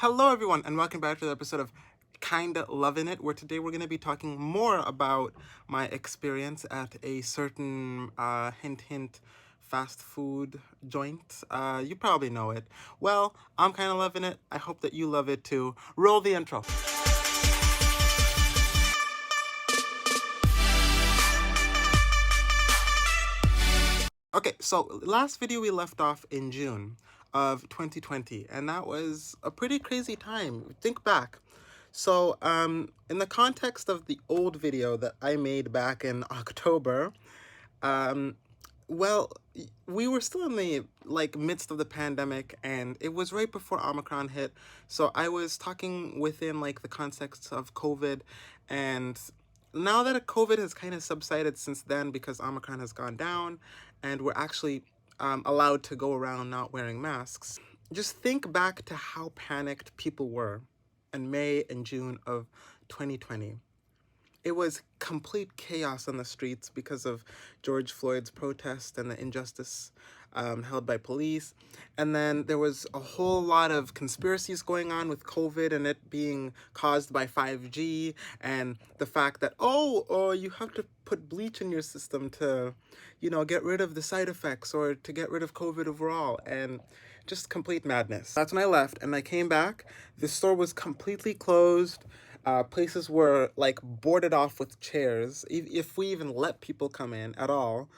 Hello, everyone, and welcome back to the episode of Kinda Lovin' It, where today we're going to be talking more about my experience at a certain hint hint fast food joint. You probably know it. Well, I'm kinda loving it. I hope that you love it too. Roll the intro. Okay, so last video we left off in June of 2020, and that was a pretty crazy time. Think back. So, in the context of the old video that I made back in October, um, well, we were still in the midst of the pandemic, and it was right before Omicron hit. So I was talking within the context of COVID, and now that COVID has kind of subsided since then because Omicron has gone down, and we're actually allowed to go around not wearing masks. Just think back to how panicked people were in May and June of 2020. It was complete chaos on the streets because of George Floyd's protest and the injustice held by police. And then there was a whole lot of conspiracies going on with COVID and it being caused by 5G, and the fact that, you have to put bleach in your system to, get rid of the side effects or to get rid of COVID overall. And just complete madness. That's when I left, and I came back. The store was completely closed. Places were boarded off with chairs, if we even let people come in at all.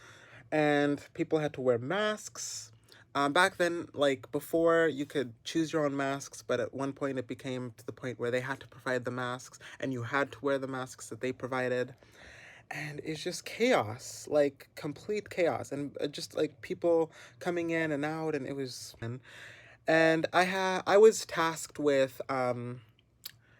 And people had to wear masks. Back then, before, you could choose your own masks, but at one point it became to the point where they had to provide the masks, and you had to wear the masks that they provided. And it's just chaos, complete chaos, and just people coming in and out, and it was. And I was tasked with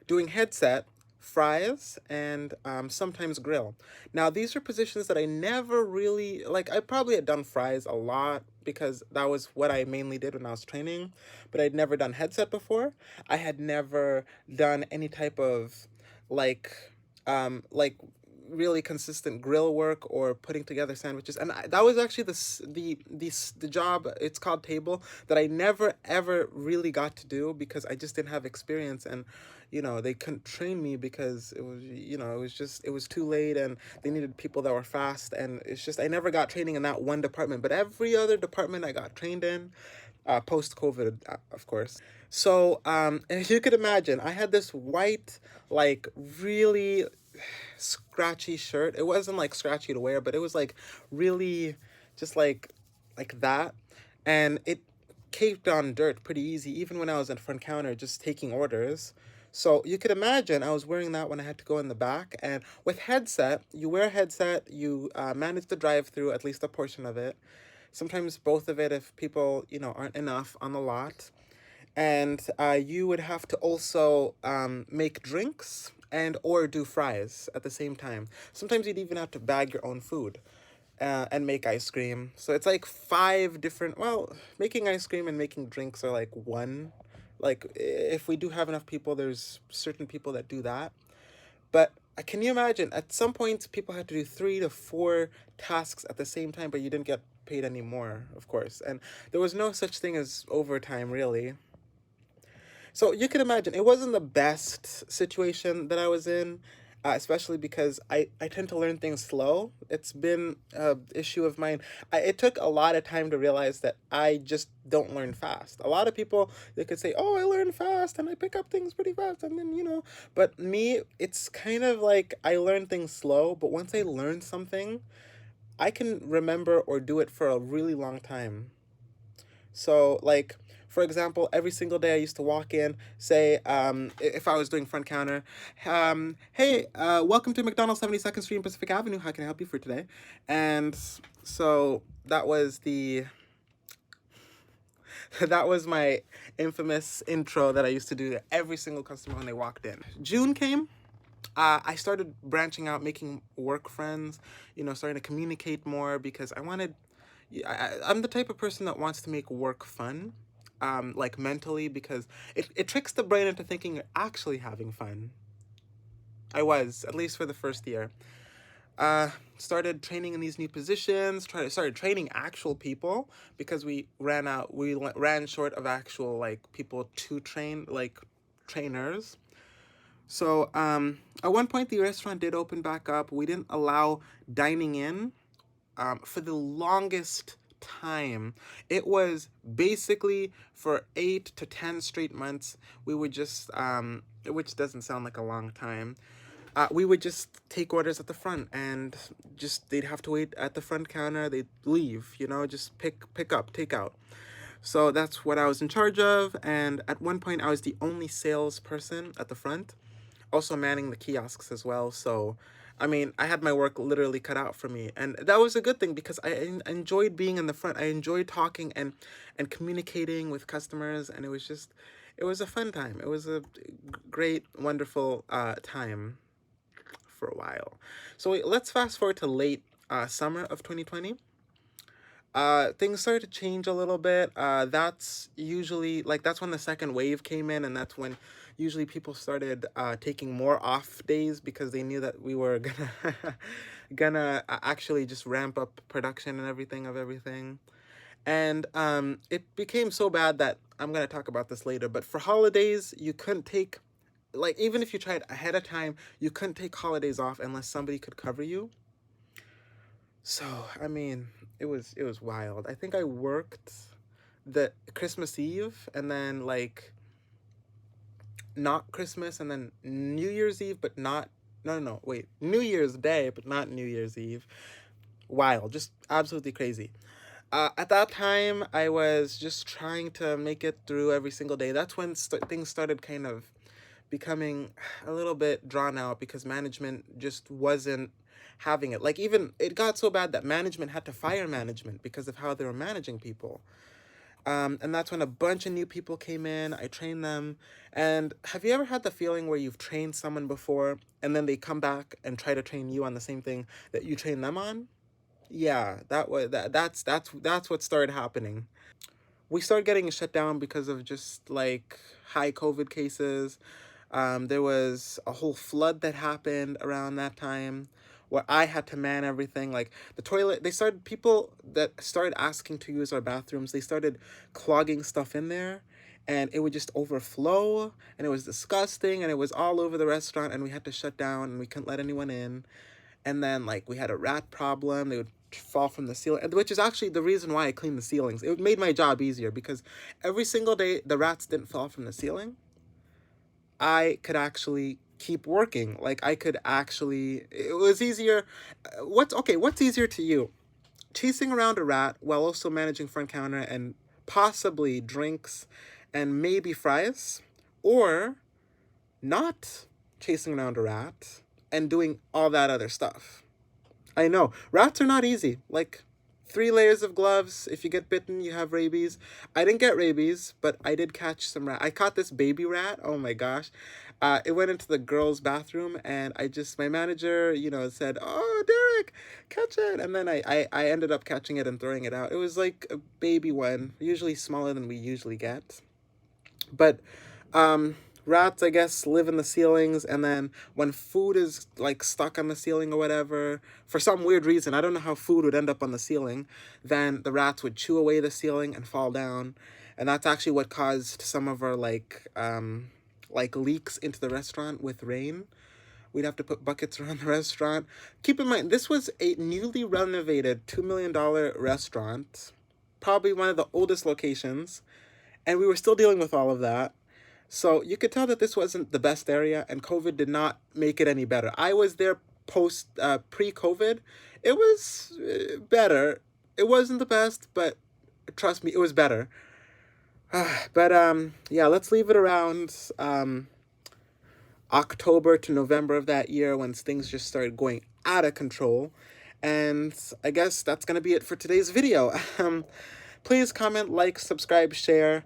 doing headset, fries, and sometimes grill. Now, these are positions that I never really, I probably had done fries a lot because that was what I mainly did when I was training, but I'd never done headset before. I had never done any type of, really consistent grill work or putting together sandwiches, and that was actually the job. It's called table, that I never ever really got to do because I just didn't have experience, and they couldn't train me because it was too late, and they needed people that were fast, and it's just I never got training in that one department, but every other department I got trained in, post-COVID, of course. So and you could imagine, I had this white, really scratchy shirt. It wasn't scratchy to wear, but it was really just that, and it caked on dirt pretty easy even when I was in front counter just taking orders. So you could imagine I was wearing that when I had to go in the back. And with headset, you wear a headset, you manage the drive-through, at least a portion of it, sometimes both of it if people aren't enough on the lot. And you would have to also make drinks and or do fries at the same time. Sometimes you'd even have to bag your own food and make ice cream. So it's five different, making ice cream and making drinks are one. If we do have enough people, there's certain people that do that. But can you imagine, at some point, people had to do 3 to 4 tasks at the same time, but you didn't get paid any more, of course. And there was no such thing as overtime, really. So you can imagine, it wasn't the best situation that I was in, especially because I tend to learn things slow. It's been an issue of mine. It took a lot of time to realize that I just don't learn fast. A lot of people, they could say, oh, I learn fast and I pick up things pretty fast. And then, but me, it's kind of I learn things slow. But once I learn something, I can remember or do it for a really long time. So, for example, every single day I used to walk in, say, if I was doing front counter, hey, welcome to McDonald's 72nd Street and Pacific Avenue. How can I help you for today? And so that was that was my infamous intro that I used to do to every single customer when they walked in. June came. I started branching out, making work friends, starting to communicate more because I wanted. I'm the type of person that wants to make work fun, mentally, because it tricks the brain into thinking you're actually having fun. I was, at least for the first year. Started training in these new positions, started training actual people because we ran short of actual, people to train, trainers. So at one point, the restaurant did open back up. We didn't allow dining in for the longest time. It was basically for 8 to 10 straight months. We would just, which doesn't sound like a long time. We would just take orders at the front, and just they'd have to wait at the front counter. They'd leave, just pick up, take out. So that's what I was in charge of. And at one point, I was the only salesperson at the front, also manning the kiosks as well. So, I mean, I had my work literally cut out for me, and that was a good thing because enjoyed being in the front. I enjoyed talking and communicating with customers, and it was a fun time. It was a great, wonderful time for a while. So let's fast forward to late summer of 2020. Things started to change a little bit. That's usually like that's when the second wave came in, and that's when usually people started taking more off days because they knew that we were gonna actually just ramp up production and everything. And it became so bad that I'm gonna talk about this later. But for holidays, you couldn't take, like, even if you tried ahead of time, you couldn't take holidays off unless somebody could cover you. So, I mean, it was wild. I think I worked the Christmas Eve, and then like not Christmas, and then New Year's Eve, but not, no, wait, New Year's Day, but not New Year's Eve. Wild, just absolutely crazy. At that time, I was just trying to make it through every single day. That's when things started kind of becoming a little bit drawn out because management just wasn't having it. Like, even it got so bad that management had to fire management because of how they were managing people. And that's when a bunch of new people came in. I trained them. And have you ever had the feeling where you've trained someone before and then they come back and try to train you on the same thing that you trained them on? Yeah, that's what started happening. We started getting shut down because of just like high COVID cases. There was a whole flood that happened around that time where I had to man everything. Like the toilet, people that started asking to use our bathrooms, they started clogging stuff in there, and it would just overflow, and it was disgusting, and it was all over the restaurant, and we had to shut down, and we couldn't let anyone in. And then like we had a rat problem. They would fall from the ceiling, which is actually the reason why I cleaned the ceilings. It made my job easier because every single day the rats didn't fall from the ceiling. I could actually keep working. Like I could actually, it was easier. What's easier to you? Chasing around a rat while also managing front counter and possibly drinks and maybe fries, or not chasing around a rat and doing all that other stuff. I know rats are not easy. Like 3 layers of gloves. If you get bitten, you have rabies. I didn't get rabies, but I did catch some rat. I caught this baby rat. Oh my gosh. It went into the girls' bathroom, and my manager, said, "Oh, Derek, catch it." And then I ended up catching it and throwing it out. It was like a baby one, usually smaller than we usually get. But rats, I guess, live in the ceilings, and then when food is like stuck on the ceiling or whatever, for some weird reason, I don't know how food would end up on the ceiling, then the rats would chew away the ceiling and fall down. And that's actually what caused some of our like leaks into the restaurant with rain. We'd have to put buckets around the restaurant. Keep in mind, this was a newly renovated $2 million restaurant, probably one of the oldest locations, and we were still dealing with all of that. So you could tell that this wasn't the best area, and COVID did not make it any better. I was there pre-COVID. It was better. It wasn't the best, but trust me, it was better. But yeah, let's leave it around October to November of that year when things just started going out of control. And I guess that's going to be it for today's video. Please comment, like, subscribe, share.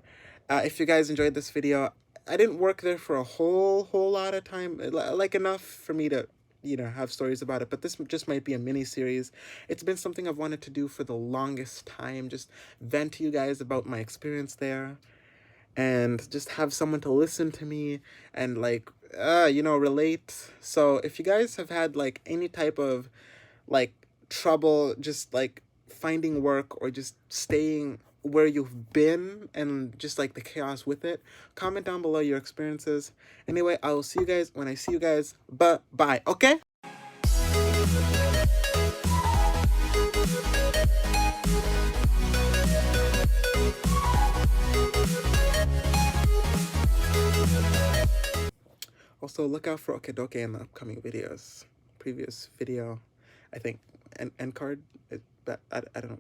If you guys enjoyed this video. I didn't work there for a whole lot of time, like enough for me to, have stories about it. But this just might be a mini series. It's been something I've wanted to do for the longest time. Just vent to you guys about my experience there, and just have someone to listen to me and relate. So if you guys have had like any type of like trouble just like finding work or just staying where you've been and just like the chaos with it. Comment down below your experiences. Anyway, I will see you guys when I see you guys. Bye. Okay? Also, look out for Okidoke in the upcoming videos. Previous video, I think, end card, but I don't know.